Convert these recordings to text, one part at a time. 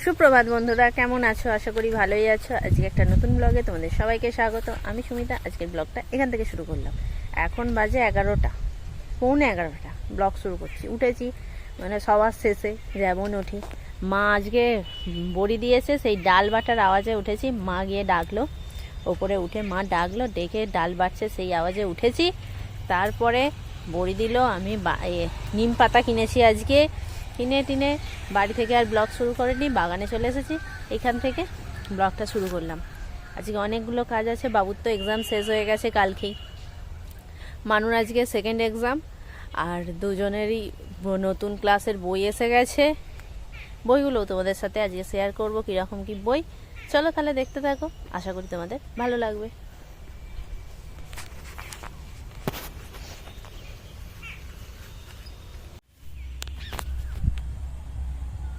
সুপ্রভাত বন্ধুরা, কেমন আছো? আশা করি ভালোই আছো। আজকে একটা নতুন ব্লগে তোমাদের সবাইকে স্বাগত। আমি সুমিতা। আজকের ব্লগটা এখান থেকে শুরু করলাম। এখন বাজে 11টা, পৌনে 11টা। ব্লগ শুরু করছি। উঠেছি মানে সবার শেষে, যেমন উঠি। মা আজকে বড়ি দিয়েছে, সেই ডাল বাটার আওয়াজে উঠেছি। মা গিয়ে ডাকলো, ওপরে উঠে মা ডাকলো, ডেকে ডাল বাটছে, সেই আওয়াজে উঠেছি। তারপরে বড়ি দিল। আমি নিম পাতা কিনেছি আজকে, কিনে টিনে বাড়ি থেকে আর ব্লগ শুরু করিনি, বাগানে চলে এসেছি। এখান থেকে ব্লগটা শুরু করলাম। আজকে অনেকগুলো কাজ আছে। বাবুর তো এক্সাম শেষ হয়ে গেছে কালকেই। মানুর আজকে সেকেন্ড এক্সাম, আর দুজনেরই নতুন ক্লাসের বই এসে গেছে। বইগুলো তোমাদের সাথে আজকে শেয়ার করবো, কীরকম কী বই। চলো তাহলে দেখতে থাকো, আশা করি তোমাদের ভালো লাগবে।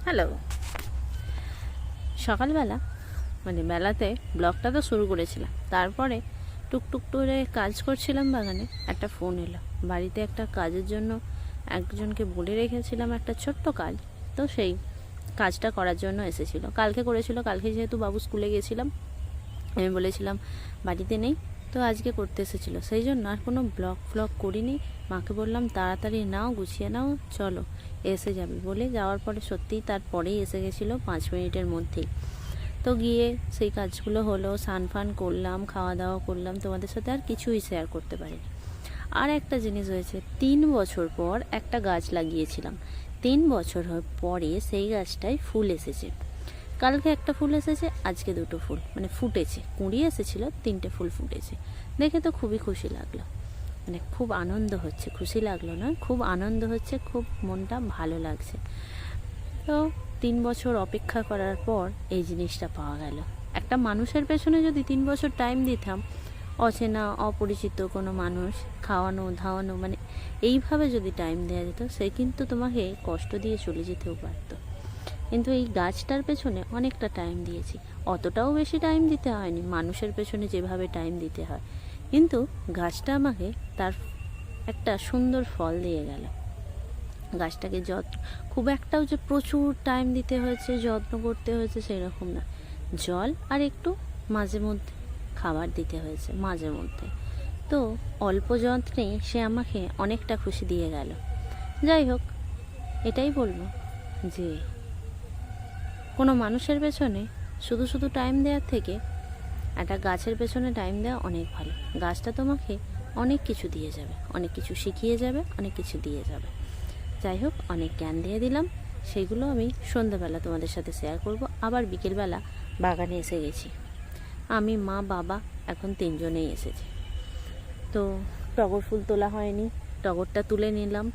হ্যালো, সকালবেলা মানে বেলাতে ব্লগটা তো শুরু করেছিলাম। তারপরে টুকটুক করে কাজ করছিলাম বাগানে, একটা ফোন এলো। বাড়িতে একটা কাজের জন্য একজনকে বলে রেখেছিলাম, একটা ছোট্ট কাজ, তো সেই কাজটা করার জন্য এসেছিল। কালকে করেছিল। কালকে যেহেতু বাবু স্কুলে গেছিলাম, আমি বলেছিলাম বাড়িতে নেই, তো আজকে করতে এসেছিলো। সেই জন্য আর কোনো ব্লগ করিনি। মাকে বললাম তাড়াতাড়ি নাও, গুছিয়ে নাও, চলো এসে যাবে বলে। যাওয়ার পরে সত্যিই তারপরেই এসে গেছিলো, 5 মিনিটের মধ্যেই। তো গিয়ে সেই কাজগুলো হলো, স্নান করলাম, খাওয়া দাওয়া করলাম। তোমাদের সাথে আর কিছুই শেয়ার করতে পারিনি। আর একটা জিনিস হয়েছে, 3 বছর পর একটা গাছ লাগিয়েছিলাম। 3 বছর পরে সেই গাছটায় ফুল এসেছে। কালকে একটা ফুল এসেছে, আজকে 2টো ফুল মানে ফুটেছে। কুঁড়ি এসেছিল, 3টে ফুল ফুটেছে। দেখে তো খুবই খুশি লাগলো, মানে খুব আনন্দ হচ্ছে। খুশি লাগলো না, খুব আনন্দ হচ্ছে, খুব মনটা ভালো লাগছে। তো 3 বছর অপেক্ষা করার পর এই জিনিসটা পাওয়া গেল। একটা মানুষের পেছনে যদি 3 বছর টাইম দিতাম, অচেনা অপরিচিত কোনো মানুষ, খাওয়ানো ধাওয়ানো, মানে এইভাবে যদি টাইম দেওয়া যেত, সে কিন্তু তোমাকে কষ্ট দিয়ে চলে যেতেও পারত। কিন্তু এই গাছটার পেছনে অনেকটা টাইম দিয়েছি। অতটাও বেশি টাইম দিতে হয়নি মানুষের পেছনে যেভাবে টাইম দিতে হয়, কিন্তু গাছটা আমাকে তার একটা সুন্দর ফল দিয়ে গেল। গাছটাকে খুব একটাও যে প্রচুর টাইম দিতে হয়েছে, যত্ন করতে হয়েছে সেরকম না। জল আর একটু মাঝে মধ্যে খাবার দিতে হয়েছে মাঝে মধ্যে। তো অল্প যত্নেই সে আমাকে অনেকটা খুশি দিয়ে গেল। যাই হোক, এটাই বলবো যে কোনো মানুষের পেছনে শুধু শুধু টাইম দেওয়ার থেকে একটা গাছের পেছনে টাইম দেওয়া অনেক ভালো। গাছটা তোমাকে অনেক কিছু দিয়ে যাবে, অনেক কিছু শিখিয়ে যাবে, অনেক কিছু দিয়ে যাবে। যাই হোক, অনেক জ্ঞান দিয়ে দিলাম। সেইগুলো আমি সন্ধ্যাবেলা তোমাদের সাথে শেয়ার করব। আবার বিকেলবেলা বাগানে এসে গেছি। আমি, মা, বাবা, এখন 3 জনেই এসেছি। তো টগর ফুল তোলা হয়নি, টগরটা তুলে নিলাম।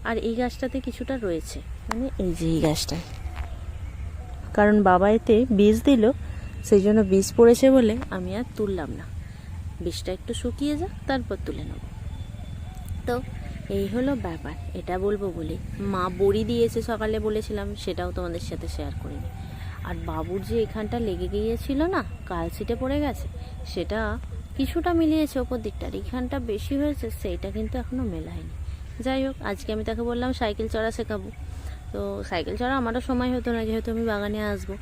আর এই গাছটাতে কিছুটা রয়েছে, মানে এই যে এই গাছটায়, কারণ বাবা এতে বীজ দিল, সেই জন্য বীজ পড়েছে বলে আমি আর তুললাম না। বীজটা একটু শুকিয়ে যাক, তারপর তুলে নেব। তো এই হলো ব্যাপার। এটা বলবো বলি মা বড়ি দিয়েছে সকালে, বলেছিলাম, সেটাও তোমাদের সাথে শেয়ার করিনি। আর বাবুর যে এখানটা লেগে গিয়েছিল না, কালশিটে পড়ে গেছে, সেটা কিছুটা মিলিয়েছে ওপর দিকটার, এখানটা বেশি হয়েছে, সেইটা কিন্তু এখনও মেলায়নি। যাই হোক, আজকে আমি তাকে বললাম সাইকেল চড়া শেখাবো। তো সাইকেল চড়া আমারও সময় হতো না, যেহেতু আমি বাগানে আসবো।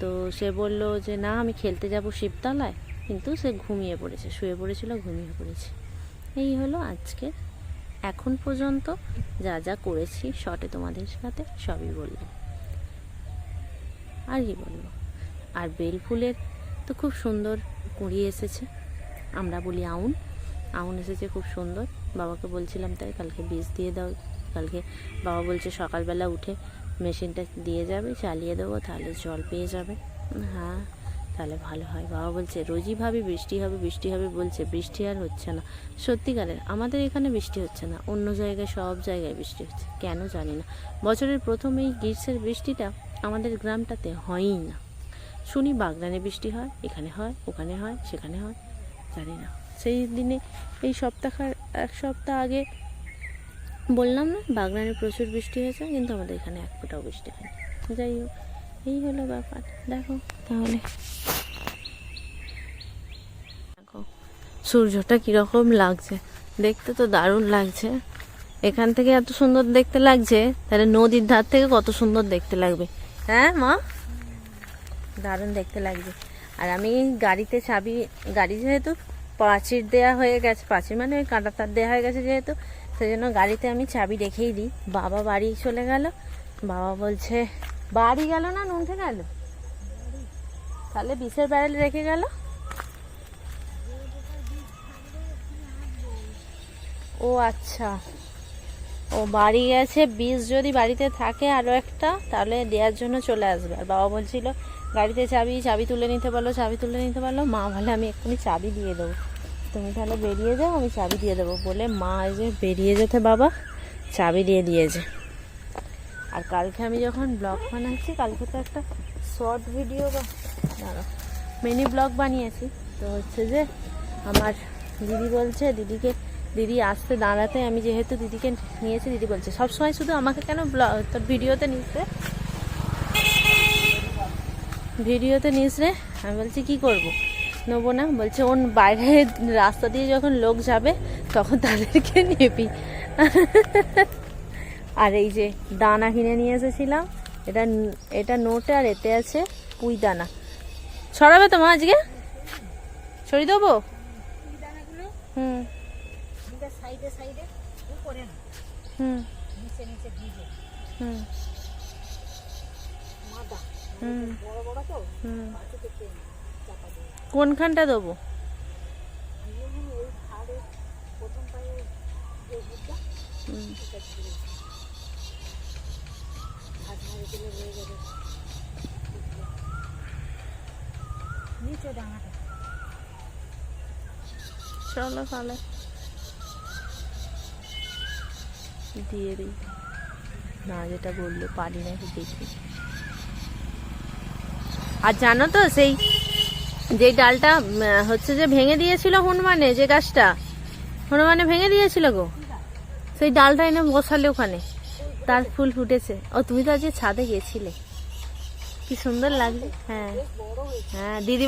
তো সে বলল যে না, আমি খেলতে যাব শিবতলায়। কিন্তু সে ঘুমিয়ে পড়েছে, শুয়ে পড়েছিল, ঘুমিয়ে পড়েছে। এই হলো আজকে এখন পর্যন্ত যা যা করেছি, শর্টে তোমাদের সাথে সবই বললাম। আর কি বলবো। আর বেল ফুলের তো খুব সুন্দর কুঁড়ি এসেছে, আমরা বলি আউন। আউন এসেছে খুব সুন্দর। বাবাকে বলছিলাম তাই, কালকে বীজ দিয়ে দাও। কালকে বাবা বলছে সকালবেলা উঠে মেশিনটা দিয়ে যাবে, চালিয়ে দেবো, তাহলে জল পেয়ে যাবে। হ্যাঁ, তাহলে ভালো হয়। বাবা বলছে রোজই ভাবি বৃষ্টি হবে বৃষ্টি হবে, বলছে বৃষ্টি আর হচ্ছে না। সত্যিকারের আমাদের এখানে বৃষ্টি হচ্ছে না, অন্য জায়গায় সব জায়গায় বৃষ্টি হচ্ছে, কেন জানি না। বছরের প্রথম এই গ্রীষ্মের বৃষ্টিটা আমাদের গ্রামটাতে হয়ই না। শুনি বাগদানে বৃষ্টি হয়, এখানে হয়, ওখানে হয়, সেখানে হয়, জানি না। সেই দিনে এই এক সপ্তাহ আগে বললাম না, বাগদানে প্রচুর বৃষ্টি হয়েছে, কিন্তু আমাদের এখানে এক ফোঁটাও বৃষ্টি হয়নি। যাই হোক, এই হলো ব্যাপার। দেখো তাহলে, দেখো সূর্যটা কীরকম লাগছে, দেখতে তো দারুণ লাগছে। এখান থেকে এত সুন্দর দেখতে লাগছে, তাহলে নদীর ধার থেকে কত সুন্দর দেখতে লাগবে। হ্যাঁ মা, দারুণ দেখতে লাগবে। আর আমি গাড়িতে চাবি, গাড়ি যেহেতু প্রাচীর দেওয়া হয়ে গেছে, প্রাচীর মানে ওই কাঁটা তার দেওয়া হয়ে গেছে যেহেতু, সেই জন্য গাড়িতে আমি চাবি রেখেই দিই। বাবা বাড়ি চলে গেল, বাবা বলছে বাড়ি গেল না নুনঠে গেল, তাহলে বিষের ব্যারেল রেখে গেল। ও আচ্ছা, ও বাড়ি গেছে, বিষ যদি বাড়িতে থাকে আরও একটা, তাহলে দেওয়ার জন্য চলে আসবে। আর বাবা বলছিল গাড়িতে চাবি তুলে নিতে পারলো, চাবি তুলে নিতে পারলো। মা বলে আমি এক্ষুনি চাবি দিয়ে দেবো, তুমি তাহলে বেরিয়ে যাও, আমি চাবি দিয়ে দেবো বলে মা এই যে বেরিয়ে যেতে বাবা চাবি দিয়ে দিয়েছে। আর কালকে আমি যখন ব্লগ বানাচ্ছি, কালকে তো একটা শর্ট ভিডিও বা মিনি ব্লগ বানিয়েছি, তো হচ্ছে যে আমার দিদি বলছে দিদি আসতে দাঁড়াতে, আমি যেহেতু দিদিকে নিয়েছি, দিদি বলছে সবসময় শুধু আমাকে কেন তোর ভিডিওতে নিস রে। আমি বলছি কি করব, নেবো না। বলছে ওর বাইরে রাস্তা দিয়ে যখন লোক যাবে তখন তাদেরকে নিবি। আর এই যে দানা কিনে নিয়ে এসেছিলাম, এটা নোটে, আর এতে আছে পুঁই দানা। ছড়াবে তো মা আজকে? ছড়িয়ে দেবো? হুম হুম হুম হুম হুম। কোনখানটা দেবো? চলো তাহলে দিয়ে দিই না, যেটা বললো পারি নাকি দেখি। আর জানো তো সেই যে ডালটা হচ্ছে যে ভেঙে দিয়েছিল হনুমানে, যে গাছটা হনুমানে ভেঙে দিয়েছিল গো, সেই ডালটা এনে বসালে ওখানে, তার ফুল ফুটেছে। ও তুমি তো আজকে ছাদে গেছিলে, কি সুন্দর লাগছে। হ্যাঁ হ্যাঁ, দিদি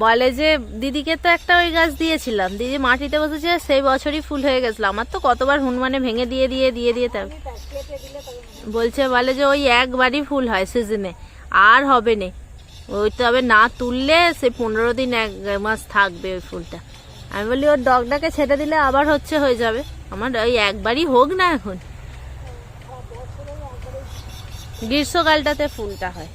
বলে যে দিদিকে তো একটা ওই গাছ দিয়েছিলাম, দিদি মাটিতে বসেছে, সেই বছরই ফুল হয়ে গেছিল। আমার তো কতবার হনুমানে ভেঙে দিয়ে বলে যে ওই একবারই ফুল হয় সিজনে, আর হবে না ওই, তবে না তুললে সে 15 দিন 1 মাস থাকবে ওই ফুলটা। আমি বলি ওর ডগটাকে ছেড়ে দিলে আবার হয়ে যাবে, আমার ওই একবারই হোক না। এখন গ্রীষ্মকালটাতে ফুলটা হয়।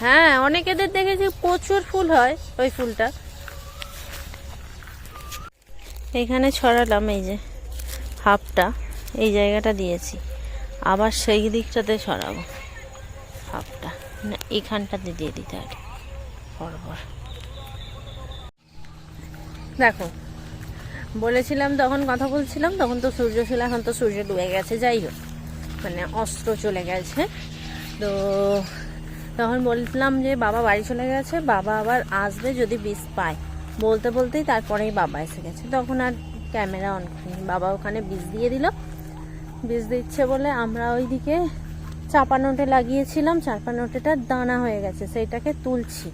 হ্যাঁ, অনেকেদের দেখেছি প্রচুর ফুল হয় ওই ফুলটা। এখানে ছড়ালাম, এই যে হাফটা এই জায়গাটা দিয়েছি, আবার সেই দিকটাতে ছড়াবো হাফটা, না এইখানটাতে দিয়ে দিতে হবে বরাবর। দেখো বলেছিলাম তখন, কথা বলছিলাম তখন তো সূর্য ছিল, এখন তো সূর্য ডুবে গেছে, যাই হোক মানে অস্ত্র চলে গেছে। তো তখন বলছিলাম যে বাবা বাড়ি চলে গেছে, বাবা আবার আসবে যদি বিষ পায়, বলতেই তারপরেই বাবা এসে গেছে। তখন আর ক্যামেরা অন করিনি, বাবা ওখানে বিষ দিয়ে দিল। বিষ দিচ্ছে বলে আমরা ওইদিকে চাপা নোটে লাগিয়েছিলাম, চাপা নোটেটা দানা হয়ে গেছে, সেইটাকে তুলছি।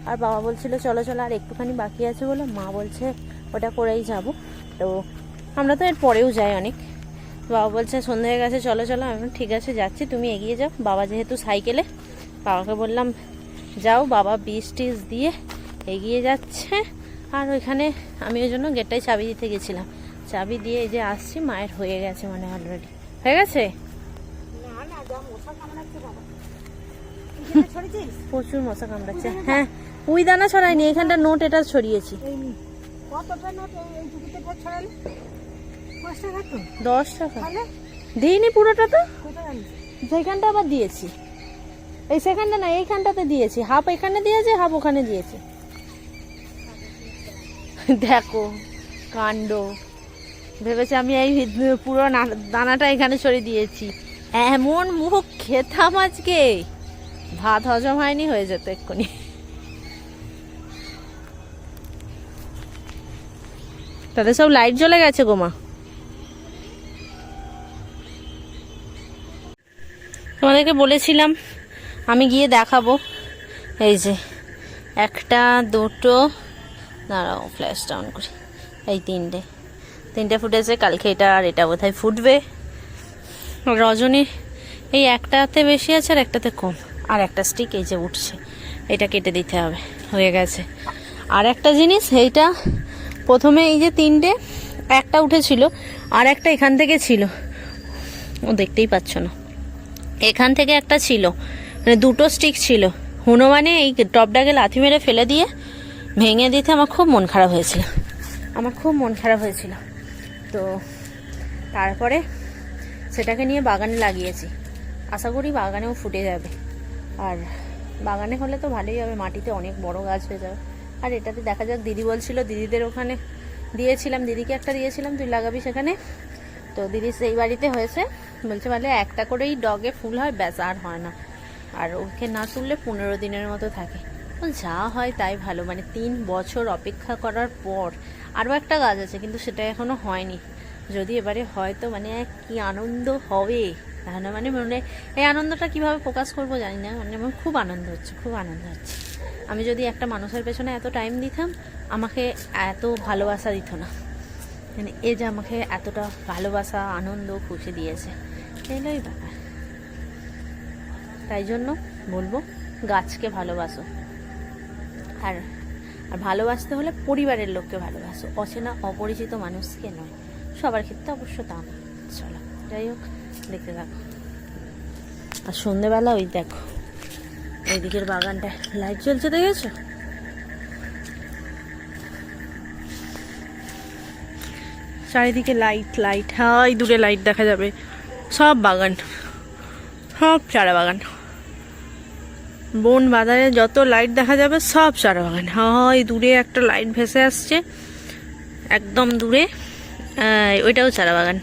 আর বাবা বলছিল চলো আর একটুখানি বাকি আছে বলে, মা বলছে ওটা করেই যাব। তো আমরা তো এর পরেও যাই অনেক। বাবা বলছে সন্ধ্যা হয়ে গেছে চলো। আমি ঠিক আছে যাচ্ছি, তুমি এগিয়ে যাও। বাবা যেহেতু সাইকেলে, বাবাকে বললাম যাও। বাবা বিষ টিষ দিয়ে এগিয়ে যাচ্ছে। আর ওইখানে আমি ওই জন্য গেটটায় চাবি দিতে গেছিলাম, চাবি দিয়ে এই যে আসছি। মায়ের হয়ে গেছে মানে অলরেডি হয়ে গেছে। প্রচুর মশা কামড়াচ্ছে। হ্যাঁ, পুঁই দানা ছড়াইনি, এখানটা নোট এটা ছড়িয়েছি। 10 টাকা দিইনি পুরোটা, তো সেইখানটা আবার দিয়েছি। এই সেখানটা না, এইখানটাতে দিয়েছি, হাফ এখানে দিয়েছি, হাফ ওখানে দিয়েছি। দেখো কাণ্ড, ভেবেছি আমি এই পুরো দানাটা এখানে ছড়িয়ে দিয়েছি। এমন মুখ খেতাম আজকে, ভাত হজম হয়নি, হয়ে যেত এক্ষুনি। তাদের সব লাইট জ্বলে গেছে গোমা। তোমাদেরকে বলেছিলাম আমি গিয়ে দেখাবো। এই যে 1, 2, দাঁড়াও ফ্ল্যাশ ডাউন করি, এই 3টে ফুটেছে। কালকে এটা আর এটা বোধহয় ফুটবে। রজনী এই একটাতে বেশি আছে আর একটাতে কম, আর একটা স্টিক এই যে উঠছে, এটা কেটে দিতে হবে, হয়ে গেছে। আর একটা জিনিস, এইটা প্রথমে এই যে 3টে, একটা উঠেছিল আর একটা এখান থেকে ছিল, ও দেখতেই পাচ্ছ না, এখান থেকে একটা ছিল, মানে 2টো স্টিক ছিল। হনুমানে এই টপটাকে লাথি মেরে ফেলে দিয়ে ভেঙে দিতে আমার খুব মন খারাপ হয়েছিল, তো তারপরে সেটাকে নিয়ে বাগানে লাগিয়েছি, আশা করি বাগানেও ফুটে যাবে। আর বাগানে হলে তো ভালোই হবে, মাটিতে অনেক বড় গাছ হয়ে যাবে। আর এটাতে দেখা যাক, দিদি বলছিল দিদিদের ওখানে দিয়েছিলাম, দিদিকে একটা দিয়েছিলাম, তুই লাগাবি সেখানে। তো দিদি সেই বাড়িতে হয়েছে, বলছে বলে একটা করেই ডগে ফুল হয়, ব্যাস আর হয় না, আর ওকে না তুললে 15 দিনের মতো থাকে। যা হয় তাই ভালো, মানে 3 বছর অপেক্ষা করার পর আরও একটা গাছ আছে, কিন্তু সেটা এখনো হয়নি। যদি এবারে হয় তো মানে কি আনন্দ হবে, তাহলে মানে মনে এই আনন্দটা কিভাবে প্রকাশ করবো জানি না, মানে আমার খুব আনন্দ হচ্ছে। আমি যদি একটা মানুষের পেছনে এত টাইম দিতাম, আমাকে এত ভালোবাসা দিত না, মানে এ যে আমাকে এতটা ভালোবাসা, আনন্দ, খুশি দিয়েছে, এগুলোই ব্যাপার। তাই জন্য বলবো, গাছকে ভালোবাসো। আর ভালোবাসতে হলে পরিবারের লোককে ভালোবাসো, অচেনা অপরিচিত মানুষকে নয়। সবার ক্ষেত্রে অবশ্য তা না। চলো, যাই হোক, দেখতে থাকো। আর সন্ধেবেলা ওই দেখো, ওইদিকের বাগানটায় লাইট জ্বলছে, দেখেছো? চারিদিকে লাইট, হাই দূরে লাইট দেখা যাবে। সব বাগান, সব চারা বাগান, বন বাজারে যত লাইট দেখা যাবে সব চারা বাগান। হাই দূরে একটা লাইট ভেসে আসছে, একদম দূরে, ওইটাও চারা বাগান।